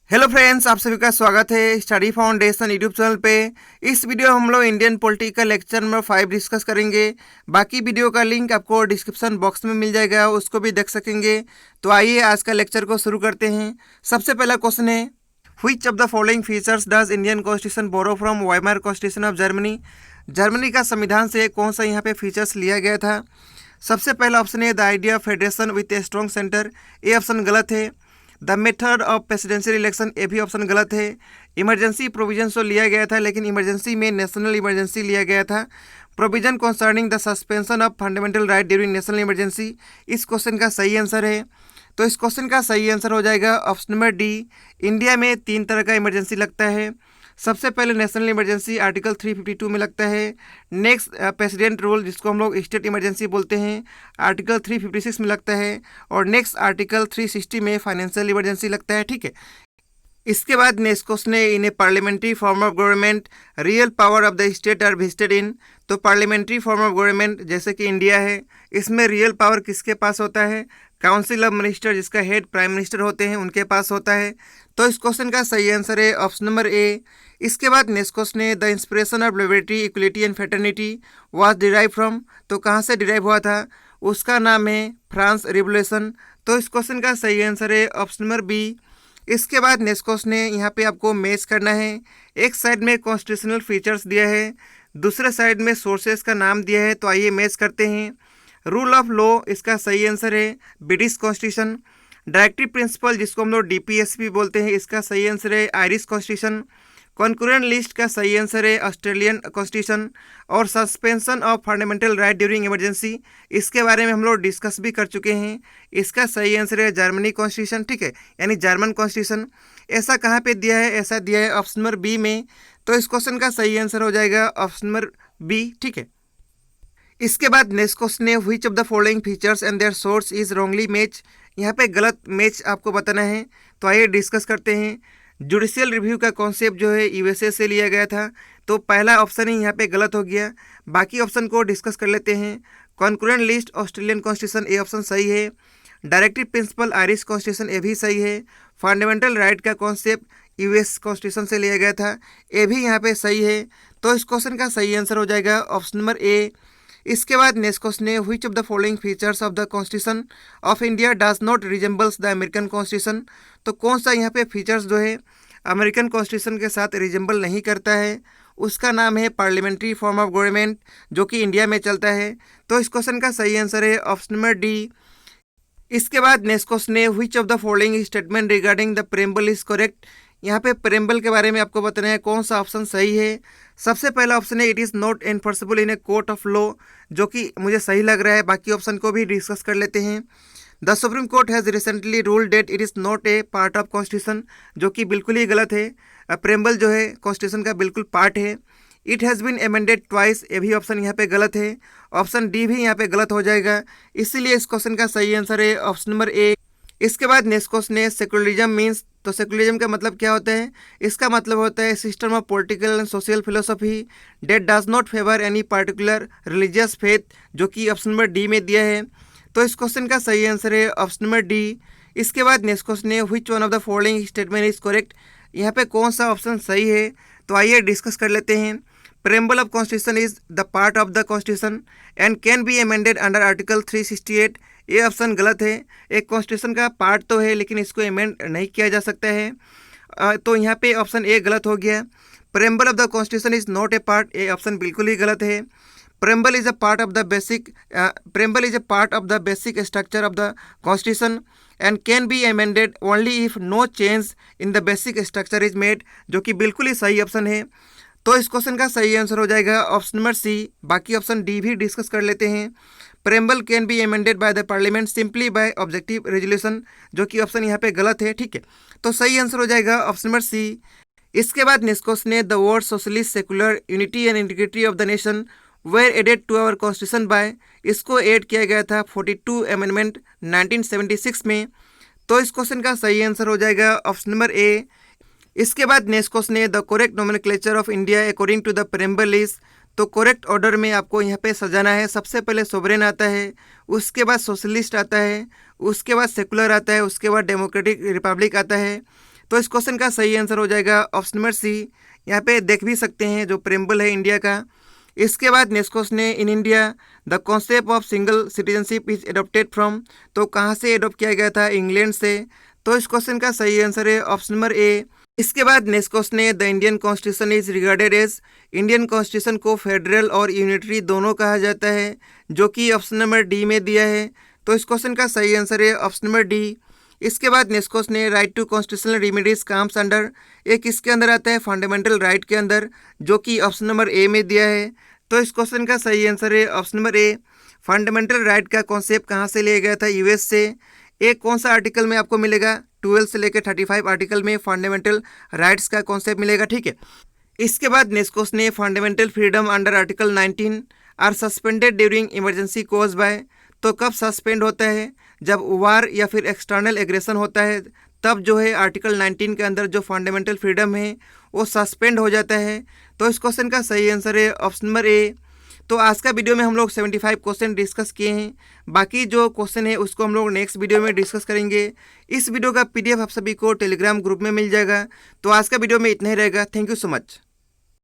Hello friends, आप सभी का स्वागत है स्टडी फाउंडेशन यूट्यूब चैनल पे। इस वीडियो हम लोग Indian political lecture number 5 discuss करेंगे। बाकी वीडियो का लिंक आपको डिस्क्रिप्शन बॉक्स में मिल जाएगा, उसको भी देख सकेंगे। तो आइए आज का लेक्चर को शुरू करते हैं। सबसे पहला क्वेश्चन है, which of the following features does Indian constitution borrow from Weimar constitution of Germany. Germany का संविधान से कौन सा यहाँ पे फीचर्स लिया गया था। सबसे पहला ऑप्शन है the idea of federation with a strong centre, ये ऑप्शन गलत है। The method of presidential election, ये भी ऑप्शन गलत है। इमरजेंसी प्रोविजन तो लिया गया था, लेकिन इमरजेंसी में नेशनल इमरजेंसी लिया गया था। Provision concerning the suspension of fundamental right during national emergency, इस क्वेश्चन का सही आंसर है। तो इस क्वेश्चन का सही आंसर हो जाएगा ऑप्शन नंबर डी। इंडिया में 3 तरह का इमरजेंसी लगता है। सबसे पहले नेशनल इमरजेंसी आर्टिकल 352 में लगता है। नेक्स्ट प्रेसिडेंट रूल, जिसको हम लोग स्टेट इमरजेंसी बोलते हैं, आर्टिकल 356 में लगता है। और नेक्स्ट आर्टिकल 360 में फाइनेंशियल इमरजेंसी लगता है। ठीक है, इसके बाद नेक्स्ट क्वेश्चन है, in a parliamentary form of government real power of the state are vested in. तो पार्लियामेंट्री फॉर्म ऑफ गवर्नमेंट जैसे कि इंडिया है, इसमें रियल पावर किसके पास होता है? काउंसिल ऑफ मिनिस्टर, जिसका हेड प्राइम मिनिस्टर होते हैं, उनके पास होता है। तो इस क्वेश्चन का सही आंसर है ऑप्शन नंबर ए। इसके बाद नेक्स्ट क्वेश्चन है, the inspiration of liberty equality and fraternity was derive from. तो कहाँ से डिराइव हुआ था? उसका नाम है फ्रांस रिवोल्यूशन। तो इस क्वेश्चन का सही आंसर है ऑप्शन नंबर बी। इसके बाद नेक्स्ट क्वेश्चन है, यहाँ पे आपको मैच करना है। एक साइड में कॉन्स्टिट्यूशनल फीचर्स दिया है, दूसरे साइड में सोर्सेस का नाम दिया है। तो आइए मैच करते हैं। रूल ऑफ लॉ, इसका सही आंसर है ब्रिटिश कॉन्स्टिट्यूशन। डायरेक्टिव प्रिंसिपल, जिसको हम लोग डीपीएसपी बोलते हैं, इसका सही आंसर है आयरिश कॉन्स्टिट्यूशन। कॉन्करेंट लिस्ट का सही आंसर है ऑस्ट्रेलियन कॉन्स्टिट्यूशन। और suspension of fundamental right during emergency, इसके बारे में हम लोग डिस्कस भी कर चुके हैं। इसका सही आंसर है जर्मनी कॉन्स्टिट्यूशन। ठीक है, यानी जर्मन कॉन्स्टिट्यूशन। ऐसा कहाँ पे दिया है? ऐसा दिया है ऑप्शन नंबर बी में। तो इस क्वेश्चन का सही आंसर हो जाएगा ऑप्शन नंबर बी। ठीक है, इसके बाद नेक्स्ट क्वेश्चन है, which of the following features and their source is wrongly match. यहाँ पे गलत मैच आपको बताना है। तो आइए डिस्कस करते हैं। जुडिशियल रिव्यू का कॉन्सेप्ट जो है यूएसए से लिया गया था। तो पहला ऑप्शन ही यहाँ पे गलत हो गया। बाकी ऑप्शन को डिस्कस कर लेते हैं। कॉन्करेंट लिस्ट ऑस्ट्रेलियन कॉन्स्टिट्यूशन, ये ऑप्शन सही है। डायरेक्टिव प्रिंसिपल आयरिश कॉन्स्टिट्यूशन, ये भी सही है। फंडामेंटल राइट का कॉन्सेप्ट यूएस कॉन्स्टिट्यूशन से लिया गया था, ये भी यहाँ पे सही है। तो इस क्वेश्चन का सही आंसर हो जाएगा ऑप्शन नंबर ए। इसके बाद नेक्स्ट क्वेश्चन है, which of the following features of the constitution of India does not resembles the American constitution. तो कौन सा यहाँ पे फीचर्स जो है अमेरिकन कॉन्स्टिट्यूशन के साथ रिजेंबल नहीं करता है? उसका नाम है पार्लियामेंट्री फॉर्म ऑफ गवर्नमेंट, जो कि इंडिया में चलता है। तो इस क्वेश्चन का सही आंसर है ऑप्शन नंबर डी। इसके बाद नेक्स्ट क्वेश्चन है, which of the following statement regarding the preamble is correct. यहाँ पे प्रेम्बल के बारे में आपको बताना है कौन सा ऑप्शन सही है। सबसे पहला ऑप्शन है, it is not enforceable in a court of law, जो कि मुझे सही लग रहा है। बाकी ऑप्शन को भी डिस्कस कर लेते हैं। The supreme court has recently ruled that it is not a part of constitution, जो कि बिल्कुल ही गलत है। प्रेम्बल जो है कॉन्स्टिट्यूशन का बिल्कुल पार्ट है। It has been amended twice, ये भी ऑप्शन यहाँ पे गलत है। ऑप्शन डी भी यहाँ पे गलत हो जाएगा। इसीलिए इस क्वेश्चन का सही आंसर है ऑप्शन नंबर ए। इसके बाद नेक्स्ट क्वेश्चन है, सेकुलरिज्म मीन्स। तो सेकुलरिज्म का मतलब क्या होता है? इसका मतलब होता है system of political and social philosophy date does not favour any particular religious faith, जो कि ऑप्शन नंबर डी में दिया है। तो इस क्वेश्चन का सही आंसर है ऑप्शन नंबर डी। इसके बाद नेक्स्ट क्वेश्चन है, which one of the following statement is correct. यहाँ पे कौन सा ऑप्शन सही है? तो आइए डिस्कस कर लेते हैं। Preamble of constitution is the part of the constitution and can be amended under article 368, ये ऑप्शन गलत है। एक कॉन्स्टिट्यूशन का पार्ट तो है, लेकिन इसको अमेंड नहीं किया जा सकता है। तो यहाँ पे ऑप्शन ए गलत हो गया। Preamble of the constitution is not a part, ये ऑप्शन बिल्कुल ही गलत है। Preamble is a part of the basic structure of the constitution and can be amended only if no change in the basic structure is made, जो कि बिल्कुल ही सही option है। तो इस क्वेश्चन का सही आंसर हो जाएगा ऑप्शन नंबर सी। बाकी ऑप्शन डी भी डिस्कस कर लेते हैं। Preamble can be amended by the parliament simply by objective resolution, जो कि ऑप्शन यहाँ पे गलत है। ठीक है, तो सही आंसर हो जाएगा ऑप्शन नंबर सी। इसके बाद नेक्स्ट क्वेश्चन है, the word socialist secular unity and integrity of the nation were added to our constitution by, इसको ऐड किया गया था 42 अमेंडमेंट 1976 में। तो इस क्वेश्चन का सही आंसर हो जाएगा ऑप्शन नंबर ए। इसके बाद नेक्स्ट क्वेश्चन है, the correct nomenclature of India according to the preamble is. तो करेक्ट ऑर्डर में आपको यहाँ पे सजाना है। सबसे पहले सोवरेन आता है, उसके बाद सोशलिस्ट आता है, उसके बाद सेकुलर आता है, उसके बाद डेमोक्रेटिक रिपब्लिक आता है। तो इस क्वेश्चन का सही आंसर हो जाएगा ऑप्शन नंबर सी। यहाँ पे देख भी सकते हैं जो प्रेम्बल है इंडिया का। इसके बाद नेक्स्ट क्वेश्चन है, in India the concept of single citizenship is adopted from. तो कहाँ से एडोप्ट किया गया था? इंग्लैंड से। तो इस क्वेश्चन का सही आंसर है ऑप्शन नंबर ए। इसके बाद नेक्स्ट क्वेश्चन है, the Indian constitution is regarded as. Indian constitution को फेडरल और यूनिटरी दोनों कहा जाता है, जो कि ऑप्शन नंबर डी में दिया है। तो इस क्वेश्चन का सही आंसर है ऑप्शन नंबर डी। इसके बाद नेक्स्ट क्वेश्चन है, right to constitutional remedies comes under. एक किसके अंदर आता है? फंडामेंटल राइट के अंदर, जो कि ऑप्शन नंबर ए में दिया है। तो इस क्वेश्चन का सही आंसर है option number A. Fundamental right का कॉन्सेप्ट कहाँ से लिया गया था? यूएस से। एक कौन सा आर्टिकल में आपको मिलेगा? 12 से लेकर 35 आर्टिकल में फंडामेंटल राइट्स का कॉन्सेप्ट मिलेगा, ठीक है। इसके बाद नेक्स्ट क्वेश्चन है, fundamental freedom under article 19 are suspended during emergency caused by. तो कब सस्पेंड होता है? जब वार या फिर एक्सटर्नल एग्रेशन होता है, तब जो है आर्टिकल 19 के अंदर जो फंडामेंटल फ्रीडम है वो सस्पेंड हो जाता है। तो इस क्वेश्चन का सही आंसर है ऑप्शन नंबर ए। तो आज का वीडियो में हम लोग 75 क्वेश्चन डिस्कस किए हैं। बाकी जो क्वेश्चन है उसको हम लोग नेक्स्ट वीडियो में डिस्कस करेंगे। इस वीडियो का PDF आप सभी को टेलीग्राम ग्रुप में मिल जाएगा। तो आज का वीडियो में इतना ही रहेगा। Thank you so much.